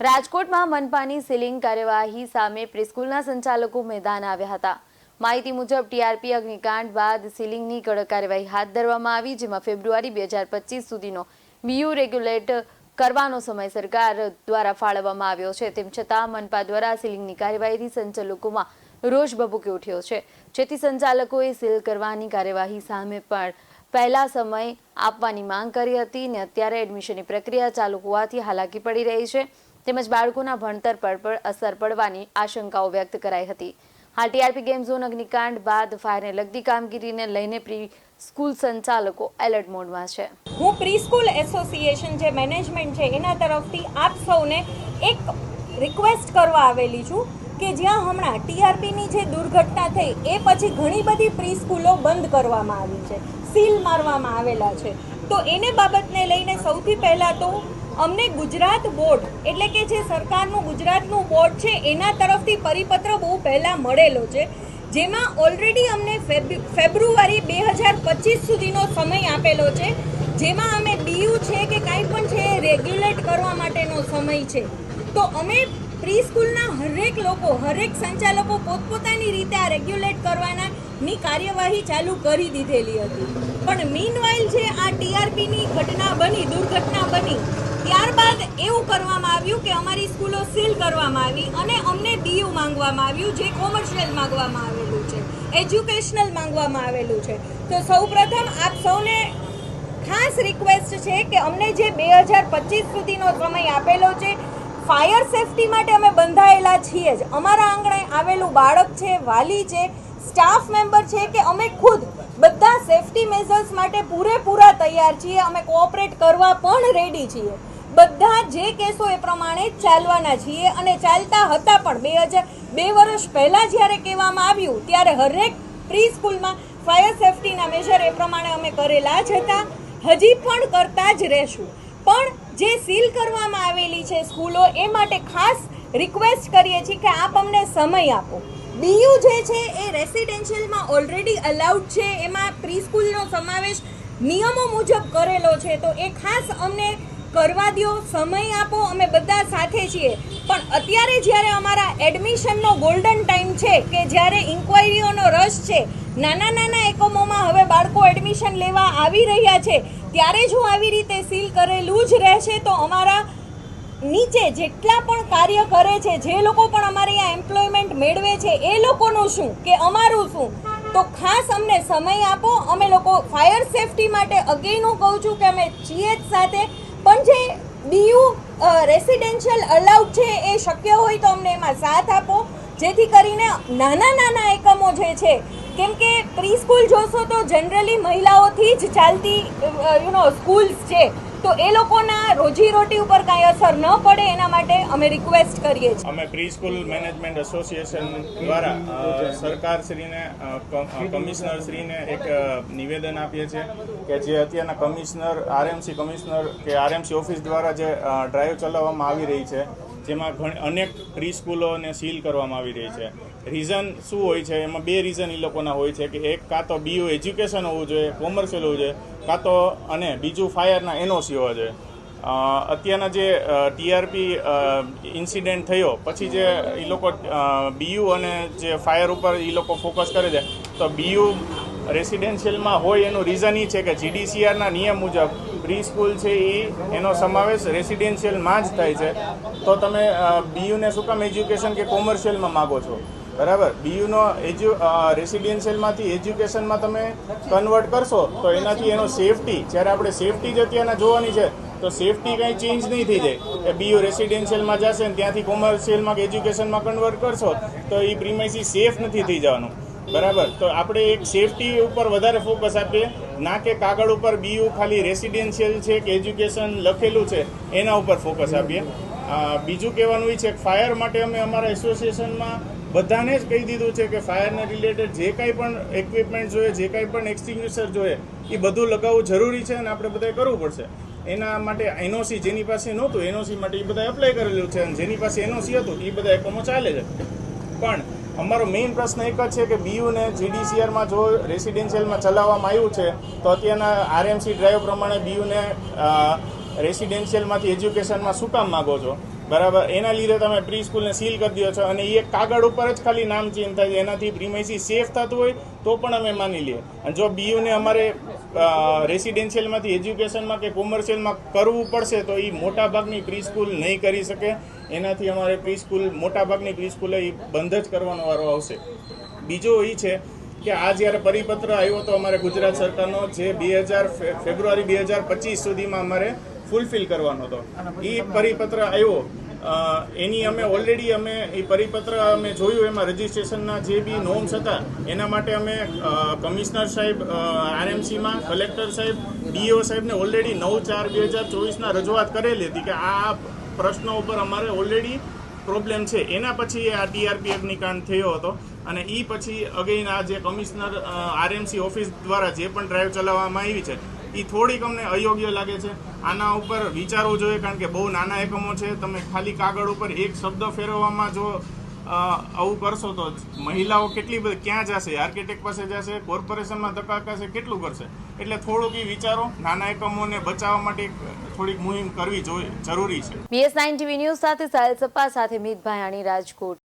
રાજકોટમાં મનપાની સીલિંગ કાર્યવાહી સામે પ્રીસ્કૂલના સંચાલકો મેદાન આવ્યા હતા। માહિતી મુજબ ટીઆરપી અગ્નિકાંડ બાદ સીલિંગની કડક કાર્યવાહી હાથ ધરવામાં આવી, જેમાં ફેબ્રુઆરી 2025 સુધીનો બીયુ રેગ્યુલેટ કરવાનો સમય સરકાર દ્વારા ફાળવવામાં આવ્યો છે। તેમ છતાં મનપા દ્વારા સીલિંગની કાર્યવાહીથી સંચાલકોમાં રોષ ભભૂકી ઉઠ્યો છે, જેથી સંચાલકોએ સીલ કરવાની કાર્યવાહી સામે પણ પહેલા સમય આપવાની માંગ કરી હતી ને અત્યારે એડમિશનની પ્રક્રિયા ચાલુ હોવાથી હાલાકી પડી રહી છે, તેમજ બાળકોના ભણતર પર પણ અસર પડવાની આશંકાઓ વ્યક્ત કરાઈ હતી। હાલ ટીઆરપી ગેમ ઝોન અગ્નિકાંડ બાદ ફાયરને લગતી કામગીરીને લઈને પ્રી સ્કૂલ સંચાલકો એલર્ટ મોડમાં છે। હું પ્રી સ્કૂલ એસોસિએશન જે મેનેજમેન્ટ છે એના તરફથી આપ સૌને એક રિક્વેસ્ટ કરવા આવેલી છું કે જ્યાં હમણાં ટીઆરપીની જે દુર્ઘટના થઈ એ પછી ઘણી બધી પ્રી સ્કૂલો બંધ કરવામાં આવી છે, સીલ મારવામાં આવેલા છે, તો એને બાબતને લઈને સૌથી પહેલાં તો અમને ગુજરાત બોર્ડ એટલે કે જે સરકારનું ગુજરાતનું બોર્ડ છે એના તરફથી પરિપત્ર બહુ પહેલાં મળેલો છે, જેમાં ઓલરેડી અમને ફેબ્રુઆરી 2025 સુધીનો સમય આપેલો છે, જેમાં અમે બીયુ છે કે કાંઈ પણ છે રેગ્યુલેટ કરવા માટેનો સમય છે। તો અમે પ્રી સ્કૂલના હરેક સંચાલકો પોતપોતાની રીતે આ રેગ્યુલેટ કરવાનાની કાર્યવાહી ચાલુ કરી દીધેલી હતી, પણ મીનવાઇલ જે આ ટીઆરપીની દુર્ઘટના બની ત્યારબાદ એવું કરવામાં આવ્યું કે અમારી સ્કૂલો સીલ કરવામાં આવી અને અમને બીયુ માંગવામાં આવ્યું, જે કોમર્શિયલ માંગવામાં આવેલું છે, એજ્યુકેશનલ માંગવામાં આવેલું છે। તો સૌપ્રથમ આપ સૌને ખાસ રિક્વેસ્ટ છે કે અમને જે 2025 સુધીનો સમય આપેલો છે, ફાયર સેફટી માટે અમે બંધાયેલા છીએ જ, અમારા આંગણે આવેલું બાળક છે, વાલી છે, સ્ટાફ મેમ્બર છે કે અમે ખુદ બધા સેફટી મેઝર્સ માટે પૂરેપૂરા તૈયાર છીએ, અમે કોઓપરેટ કરવા પણ રેડી છીએ, બધા જે કેસો એ પ્રમાણે ચાલવાના છીએ અને ચાલતા હતા પણ 2 વર્ષ પહેલાં જ્યારે કહેવામાં આવ્યું ત્યારે હરેક પ્રી સ્કૂલમાં ફાયર સેફટીના મેજર એ પ્રમાણે અમે કરેલા જ હતા, હજી પણ કરતા જ રહેશું। પણ જે સીલ કરવામાં આવેલી છે સ્કૂલો એ માટે ખાસ રિક્વેસ્ટ કરીએ છીએ કે આપ અમને સમય આપો। બીયુ જે છે એ રેસિડેન્શિયલમાં ઓલરેડી અલાઉડ છે, એમાં પ્રી સ્કૂલનો સમાવેશ નિયમો મુજબ કરેલો છે, તો એ ખાસ અમને કરવા દો, સમય આપો, અમે બધા સાથે છીએ। પણ અત્યારે જ્યારે અમારા એડમિશનનો ગોલ્ડન ટાઈમ છે કે જ્યારે ઇન્ક્વાયરીઓનો રશ છે, નાના એકમોમાં હવે બાળકો એડમિશન લેવા આવી રહ્યા છે, ત્યારે જો આવી રીતે સીલ કરેલું જ રહેશે તો અમારા નીચે જેટલા પણ કાર્ય કરે છે, જે લોકો પણ અમારે અહીંયા એમ્પ્લોયમેન્ટ મેળવે છે, એ લોકોનું શું કે અમારું શું? તો ખાસ અમને સમય આપો। અમે લોકો ફાયર સેફટી માટે અગેન હું કહું છું કે અમે છીએ જ સાથે, પણ જે બીયુ રેસિડેન્શિયલ અલાઉડ છે એ શક્ય હોય તો અમને એમાં સાથ આપો, જેથી કરીને નાના એકમો જે છે, કેમ કે પ્રી સ્કૂલ જોશો તો જનરલી મહિલાઓથી જ ચાલતી સ્કૂલ્સ છે, તો એ લોકોના રોજીરોટી ઉપર કાંઈ અસર ન પડે એના માટે અમે રિક્વેસ્ટ કરીએ છીએ। અમે પ્રી સ્કૂલ મેનેજમેન્ટ એસોસિએશન દ્વારા સરકારશ્રીને કમિશનરશ્રીને એક નિવેદન આપીએ છીએ કે જે અત્યારના કમિશનર આરએમસી કમિશનર કે આરએમસી ઓફિસ દ્વારા જે ડ્રાઈવ ચલાવવામાં આવી રહી છે, જેમાં અનેક પ્રી સ્કૂલોને સીલ કરવામાં આવી રહી છે। રીઝન શું હોય છે? એમાં 2 રીઝન એ લોકોના હોય છે કે એક કાં તો બીયુ એજ્યુકેશન હોવું જોઈએ, કોમર્શિયલ હોવું જોઈએ, કાં તો અને બીજું ફાયરના એનઓસી હોવા જોઈએ। અત્યારના જે ટીઆરપી ઇન્સિડન્ટ થયો પછી જે એ લોકો બીયુ અને જે ફાયર ઉપર એ લોકો ફોકસ કરે છે, તો બીયુ રેસિડેન્શિયલમાં હોય એનું રીઝન એ છે કે જીડીસીઆરના નિયમ મુજબ પ્રી સ્કૂલ છે એનો સમાવેશ રેસિડેન્શિયલમાં જ થાય છે, તો તમે બીયુને શું કામ એજ્યુકેશન કે કોમર્શિયલમાં માગો છો? બરાબર, બીયુનો રેસિડેન્શિયલમાંથી એજ્યુકેશનમાં તમે કન્વર્ટ કરશો તો એનાથી એનો સેફટી, જ્યારે આપણે સેફટી જ અત્યારના જોવાની છે, તો સેફટી કંઈ ચેન્જ નહીં થઈ જાય કે બીયુ રેસિડેન્શિયલમાં જશે ને ત્યાંથી કોમર્શિયલમાં કે એજ્યુકેશનમાં કન્વર્ટ કરશો તો એ પ્રીમાઇસી સેફ નથી થઈ જવાનું। બરાબર, તો આપણે એક સેફટી ઉપર વધારે ફોકસ આપીએ, ના કે કાગળ ઉપર બીયુ ખાલી રેસિડેન્શિયલ છે કે એજ્યુકેશન લખેલું છે એના ઉપર ફોકસ આપીએ। બીજું કહેવાનું એ છે કે ફાયર માટે અમે અમારા એસોસિએશનમાં બધાને જ કહી દીધું છે કે ફાયરને રિલેટેડ જે કાંઈ પણ ઇક્વિપમેન્ટ જોઈએ, જે કાંઈ પણ એક્સટિંગ્વિશર જોઈએ, એ બધું લગાવવું જરૂરી છે અને આપણે બધાએ કરવું પડશે। એના માટે એનઓસી જેની પાસે નહોતું એનઓસી માટે એ બધા એપ્લાય કરેલું છે અને જેની પાસે એનઓસી હતું એ બધા એકમો ચાલે છે। પણ અમારો મેઇન પ્રશ્ન એક જ છે કે બીયુને જીડીસીઆરમાં જો રેસિડેન્શિયલમાં ચલાવવામાં આવ્યું છે તો અત્યારના આરએમસી ડ્રાઈવ પ્રમાણે બીયુને રેસિડેન્શિયલમાંથી એજ્યુકેશનમાં શું કામ માગો છો? બરાબર, એના લીધે તમે પ્રી સ્કૂલને સીલ કરી દો છો અને એ એક કાગળ ઉપર જ ખાલી નામ ચેન્જ થાય છે. એનાથી પ્રીમાઇસી સેફ થતું હોય તો પણ અમે માની લઈએ. અને જો બીયુને અમારે રેસિડેન્શિયલમાંથી એજ્યુકેશનમાં કે કોમર્શિયલમાં કરવું પડશે તો એ મોટાભાગની પ્રી સ્કૂલ નહીં કરી શકે. એનાથી અમારે પ્રી સ્કૂલ મોટાભાગની પ્રી સ્કૂલ એ બંધ જ કરવાનો વારો આવશે. બીજો એ છે કે આ જ્યારે પરિપત્ર આવ્યો હતો અમારે ગુજરાત સરકારનો, જે ફેબ્રુઆરી 2025 સુધીમાં અમારે ફૂલફિલ કરવાનો હતો, એ પરિપત્ર આવ્યો એની અમે ઓલરેડી એ પરિપત્ર અમે જોયું, એમાં રજિસ્ટ્રેશનના જે બી નોર્મ્સ હતા એના માટે અમે કમિશનર સાહેબ આરએમસીમાં, કલેક્ટર સાહેબ, ડીઓ સાહેબને ઓલરેડી 9/4/2024 રજૂઆત કરેલી હતી કે આ પ્રશ્નો ઉપર અમારે ઓલરેડી પ્રોબ્લેમ છે. એના પછી આ ટીઆરપી અગ્નિકાંડ થયો હતો અને એ પછી અગેન આ જે કમિશનર આરએમસી ઓફિસ દ્વારા જે પણ ડ્રાઈવ ચલાવવામાં આવી છે એ થોડીક અમને અયોગ્ય લાગે છે. આના ઉપર વિચારવું જોઈએ, કારણ કે બહુ નાના એકમો છે. તમે ખાલી કાગળ ઉપર એક શબ્દ ફેરવવામાં જો આવું કરશો તો મહિલાઓ કેટલી બધી ક્યાં જશે? આર્કિટેક્ટ પાસે જશે, કોર્પોરેશનમાં ધક્કા ખાશે, કેટલું કરશે? એટલે થોડુંક એ વિચારો, નાના એકમોને બચાવવા માટે થોડીક મુહિમ કરવી જરૂરી છે. BS9 TV ન્યૂઝ સાથે સાહેલ સપ્પા સાથે મિત ભાયાણી, રાજકોટ.